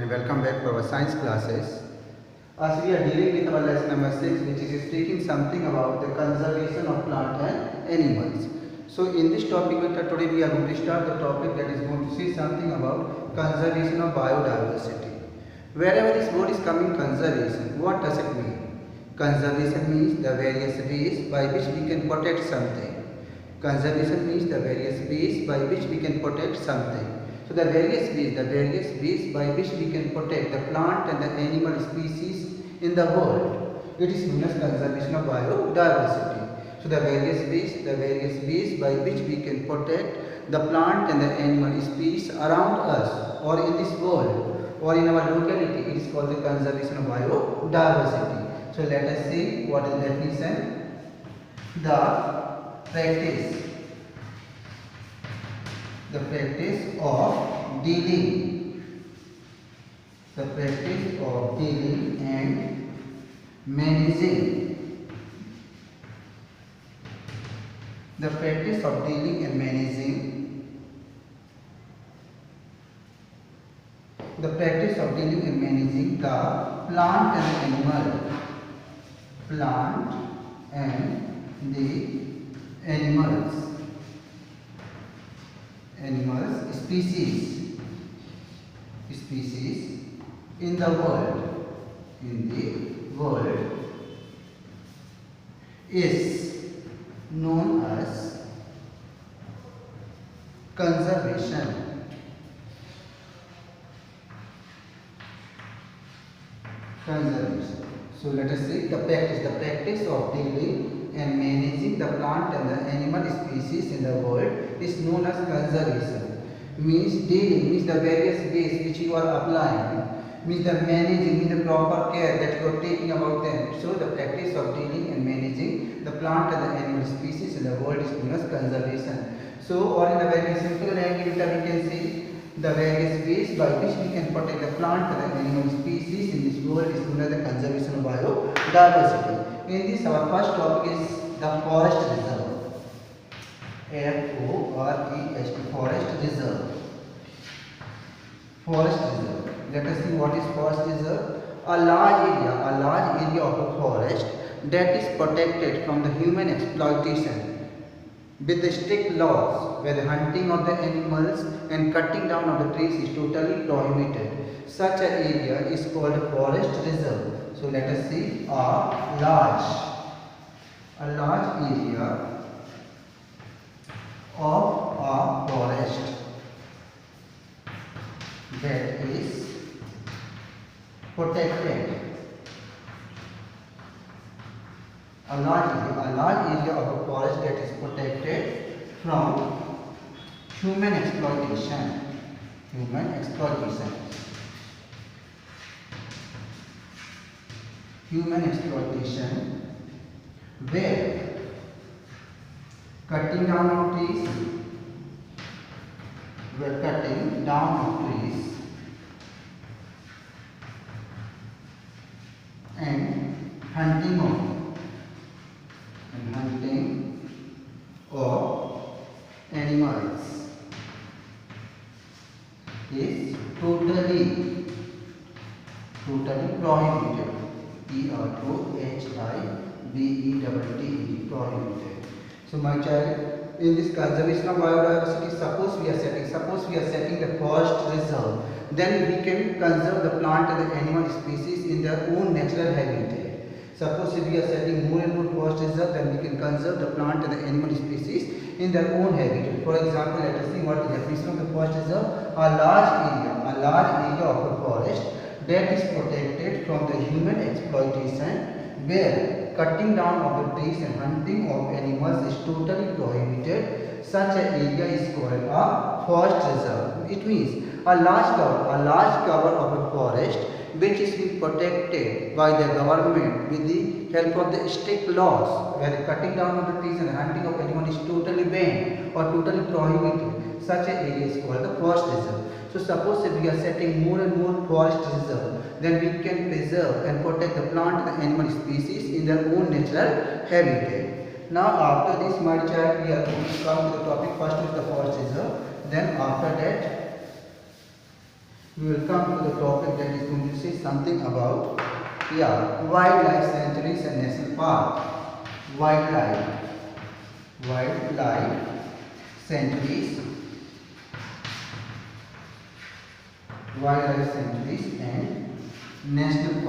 and welcome back to our science classes. As we are dealing with our lesson number 6, which is speaking something about the conservation of plant and animals. So in this topic today we are going to start the topic that is going to say something about conservation of biodiversity. Wherever this word is coming conservation, what does it mean? Conservation means the various ways by which we can protect something. Conservation means the various ways by which we can protect something. So the various ways by which we can protect the plant and the animal species in the world. It is known as conservation of biodiversity. So the various ways by which we can protect the plant and the animal species around us or in this world or in our locality. It is called the conservation of biodiversity. So let us see what is the definition. The practice of dealing and managing the practice of dealing and managing the plant and the animals species in the world is known as conservation. So let us see the practice of dealing and managing the plant and the animal species in the world is known as conservation. Means dealing means the various ways which you are applying, means the managing means the proper care that you are taking about them. So the practice of dealing and managing the plant and the animal species in the world is known as conservation. So or in a very simple language we can say the various ways by which we can protect the plant and the animal species in this world is known as the conservation of biodiversity. In this our first topic is the forest reserve. F-O-R-E-S-T, forest reserve. Let us see what is forest reserve. A large area of a forest that is protected from the human exploitation with the strict laws where the hunting of the animals and cutting down of the trees is totally prohibited. Such an area is called a forest reserve. So let us see a large area of a forest that is protected. A large area of a forest that is protected from human exploitation. Where cutting down of trees and hunting of animals is totally prohibited. Prohibited. So my child, in this conservation of biodiversity, suppose we are setting the forest reserve, then we can conserve the plant and the animal species in their own natural habitat. Suppose if we are setting more and more forest reserve, then we can conserve the plant and the animal species in their own habitat. For example, let us see what is the definition of the forest reserve. A large area of a forest that is protected from the human exploitation where cutting down of the trees and hunting of animals is totally prohibited. Such an area is called a forest reserve. It means a large cover of a forest which is being protected by the government with the help of the strict laws where the cutting down of the trees and hunting of animals is totally banned or totally prohibited. Such an area is called the forest reserve. So suppose if we are setting more and more forest reserve, then we can preserve and protect the plant and the animal species in their own natural habitat. Now after this, my child, we are going to come to the topic. First is the forest reserve, then after that we will come to the topic that is going to say something about wildlife sanctuaries and national park. Wildlife sanctuaries, wildlife sanctuaries and national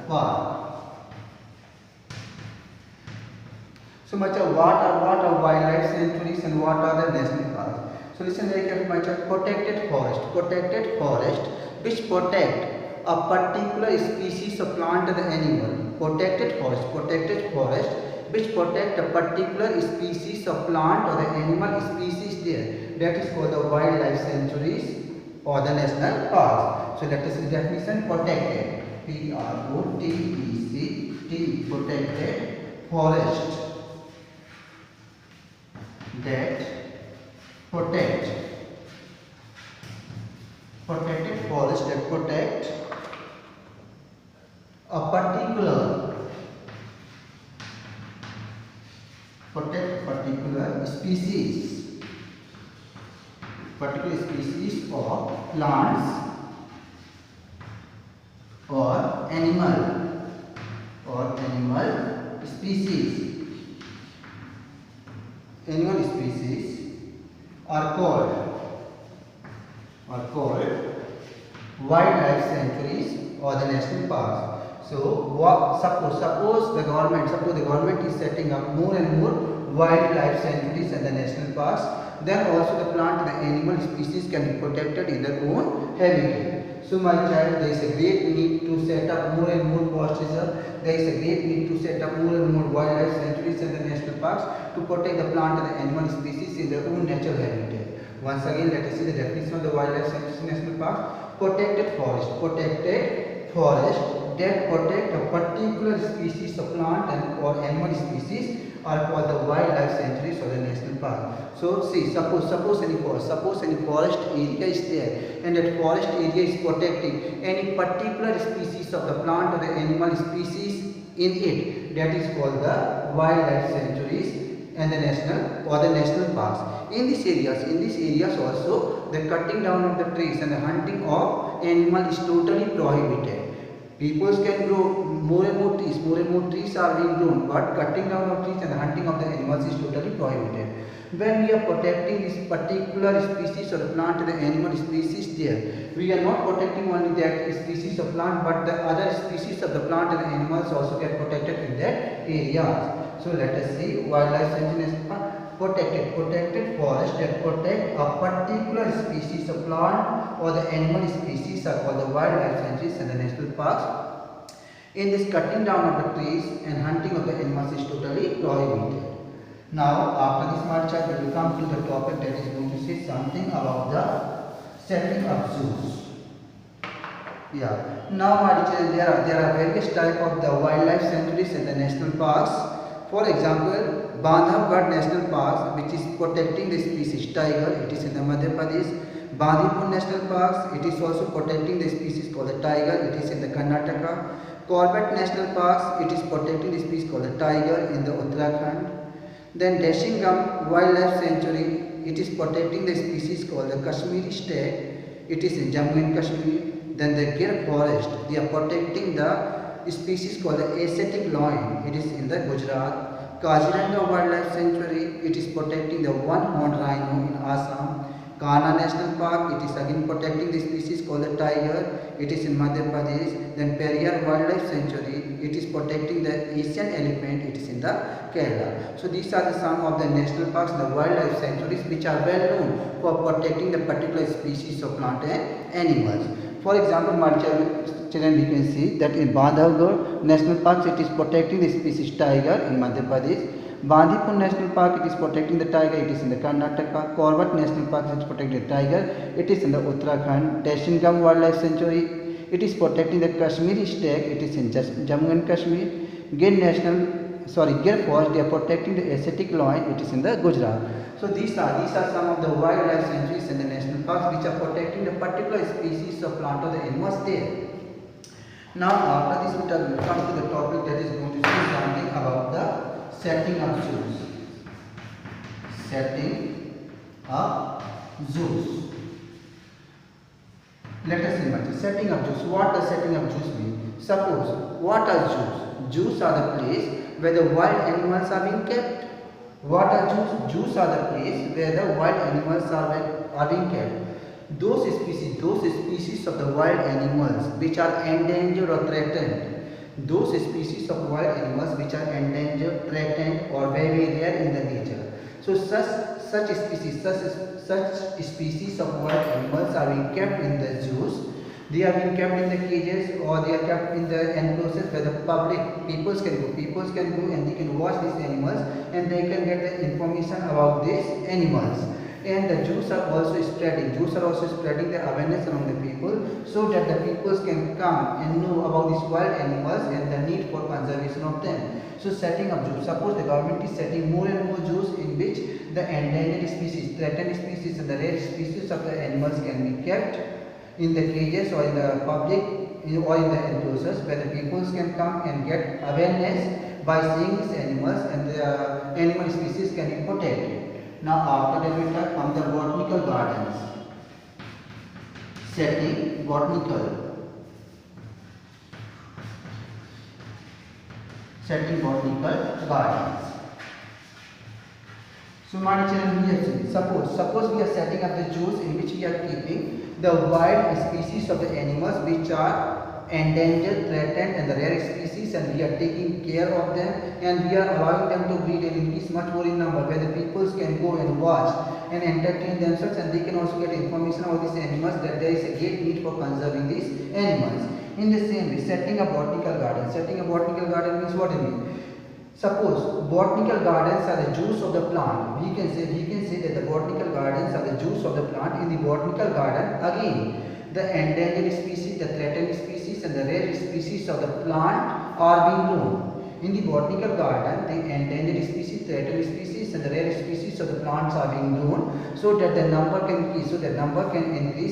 park. So much of what are wildlife sanctuaries and what are the national parks? So listen very carefully, my child. Protected forest which protect a particular species of plant or the animal. Protected forest which protect a particular species of plant or the animal species there. That is called the wildlife sanctuaries or the national parks. So let us see the definition. Protected, P-R-O-T-E-C-T, protected forest that protect a particular species of plants or animal species. Animal species are called wildlife sanctuaries or the national parks. So suppose the government is setting up more and more wildlife sanctuaries and the national parks, then also the plant and the animal species can be protected in their own habitat. So my child, there is a great need to set up more and more forest reserve. There is a great need to set up more and more wildlife sanctuaries and the national parks to protect the plant and the animal species in their own natural habitat. Once again, let us see the definition of the wildlife sanctuaries and national parks. Protected forest that protect a particular species of plant or animal species are called the wildlife sanctuaries or the national park. So see, suppose any forest area is there, and that forest area is protecting any particular species of the plant or the animal species in it. That is called the wildlife sanctuaries and the national parks. In these areas also, the cutting down of the trees and the hunting of animal is totally prohibited. People can grow more and more trees are being grown, but cutting down of trees and the hunting of the animals is totally prohibited. When we are protecting this particular species of plant and the animal species there, we are not protecting only that species of plant, but the other species of the plant and the animals also get protected in that areas. So let us see wildlife sanctuaries. Protected forest that protect a particular species of plant or the animal species are called the wildlife sanctuaries and the national parks. In this, cutting down of the trees and hunting of the animals is totally prohibited. Now after this, my child, we will come to the topic that is going to say something about the setting up zoos. Now my child, there are various types of the wildlife sanctuaries and the national parks. For example, Bandhavgarh National Park, which is protecting the species tiger, it is in the Madhya Pradesh. Bandipur National Park, it is also protecting the species called the tiger, it is in the Karnataka. Corbett National Park, it is protecting the species called the tiger in the Uttarakhand. Then Deshingam Wildlife Sanctuary, it is protecting the species called the Kashmiri stag, it is in Jammu and Kashmir. Then the Gir Forest, they are protecting the species called the Asiatic loin, it is in the Gujarat. Kaziranga Wildlife Sanctuary, it is protecting the one-horned rhino in Assam. Kanha National Park, it is again protecting the species called the tiger, it is in Madhya Pradesh. Then Periyar Wildlife Sanctuary, it is protecting the Asian elephant, it is in the Kerala. So these are the some of the national parks, the wildlife sanctuaries which are well known for protecting the particular species of plant and animals. For example, my children, we can see that in Bandhavgarh National Park, it is protecting the species tiger in Madhya Pradesh. Bandipur National Park, it is protecting the tiger, it is in the Karnataka. Corbett National Park, it is protecting the tiger, it is in the Uttarakhand. Deshingam Wildlife Sanctuary, it is protecting the Kashmiri stag, it is in Jammu and Kashmir. Gir Forest, they are protecting the Asiatic loin, it is in the Gujarat. So these are some of the wildlife sanctuaries and the national parks which are protecting the particular species of plant or the animals there. Now after this, we will come to the topic that is going to say something about the setting up zoos. Setting of zoos. Let us see much. Setting up zoos. What does setting up zoos mean? Suppose, what are zoos? Zoos are the place where the wild animals are being kept. What are zoos? Zoos are the place where the wild animals are being kept. Those species of the wild animals which are endangered or threatened. Those species of wild animals which are endangered, threatened, or very rare in the nature. So such species of wild animals are being kept in the zoos. They are being kept in the cages, or they are kept in the enclosures where the public peoples can go. Peoples can go and they can watch these animals and they can get the information about these animals. And the zoos are also spreading. Zoos are also spreading the awareness among the people so that the peoples can come and know about these wild animals and the need for conservation of them. So setting up zoos. Suppose the government is setting more and more zoos in which the endangered species, threatened species and the rare species of the animals can be kept in the cages or in the public or in the enclosures where the peoples can come and get awareness by seeing these animals, and the animal species can be protected. Now after that we talk on the botanical gardens. Setting botanical gardens. So my children, we have seen, suppose we are setting up the zoos in which we are keeping the wild species of the animals which are endangered, threatened and the rare species, and we are taking care of them and we are allowing them to breed and increase much more in number where the peoples can go and watch and entertain themselves, and they can also get information about these animals that there is a great need for conserving these animals. In the same way, setting a botanical garden. Setting a botanical garden means what it means? Suppose botanical gardens are the zoos of the plant. We can say that the botanical gardens are the zoos of the plant. In the botanical garden, again, the endangered species, the threatened species and the rare species of the plant are being grown. In the botanical garden, the endangered species, threatened species and the rare species of the plants are being grown so that the number can increase,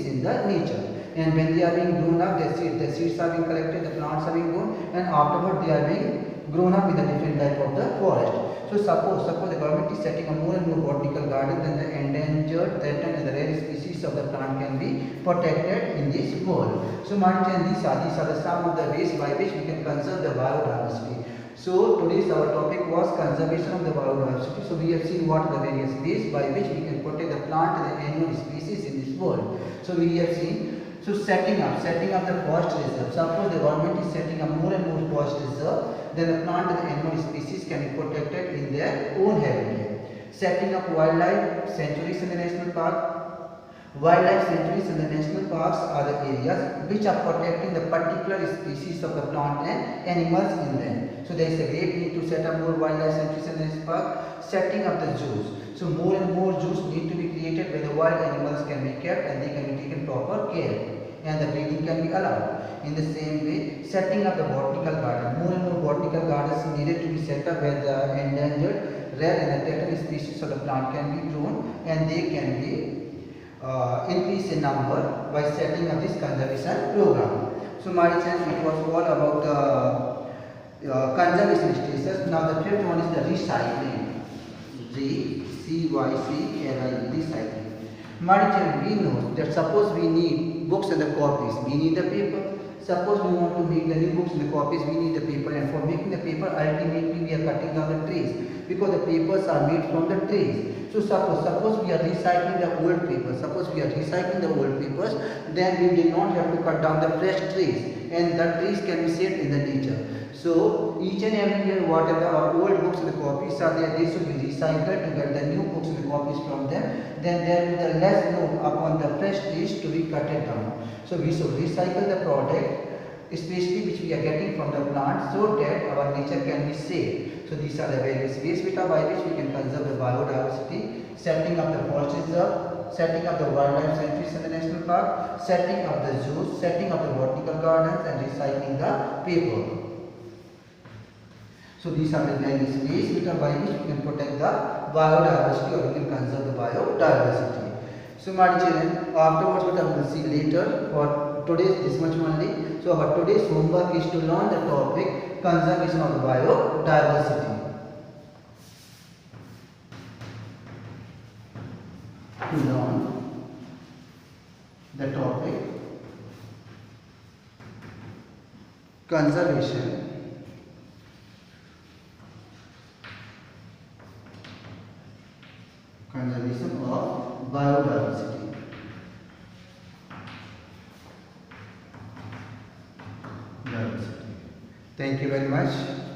in the nature. And when they are being grown up, the seeds are being collected, the plants are being grown, and afterward they are being grown up in the different type of the forest. So suppose the government is setting a more and more botanical garden, then the endangered, threatened and the rare species of the plant can be protected in this world. So my children, these are the some of the ways by which we can conserve the biodiversity. So today's our topic was conservation of the biodiversity. So we have seen what are the various ways by which we can protect the plant and the animal species in this world. So we have seen, so setting up the forest reserve. Suppose the government is setting up more and more forest reserve, then the plant and the animal species can be protected in their own habitat. Setting up wildlife sanctuaries in the national park. Wildlife sanctuaries in the national parks are the areas which are protecting the particular species of the plant and animals in them. So there is a great need to set up more wildlife sanctuaries in the national park. Setting up the zoos. So more and more zoos need to be created where the wild animals can be kept and they can be taken proper care and the breeding can be allowed. In the same way, setting up the botanical garden. More and more botanical gardens needed to be set up where the endangered, rare and the threatened species of the plant can be grown and they can be increase in number by setting up this conservation program. So my children, it was all about the conservation status. Now the fifth one is the recycling. Recycling. My children, we know that suppose we need books and the copies, we need the paper. Suppose we want to make the new books and the copies, we need the paper, and for making the paper, ultimately we are cutting down the trees because the papers are made from the trees. So suppose we are recycling the old papers. Suppose we are recycling the old papers, then we do not have to cut down the fresh trees, and the trees can be saved in the nature. So each and every year, whatever our old books and the copies are there, they should be recycled to get the new books and the copies from them. Then there will be less load upon the fresh trees to be cut down. So we should recycle the product, especially which we are getting from the plant, so that our nature can be saved. So these are the various ways by which we can conserve the biodiversity. Setting up the forest reserve, setting up the wildlife sanctuaries in the national park, setting up the zoos, setting up the botanical gardens and recycling the paper. So these are the various ways by which we can protect the biodiversity or we can conserve the biodiversity. So my children, afterwards what I will see later. For today's this much only. So our today's homework is to learn the topic conservation of the biodiversity. to learn the topic conservation of biodiversity. Thank you very much.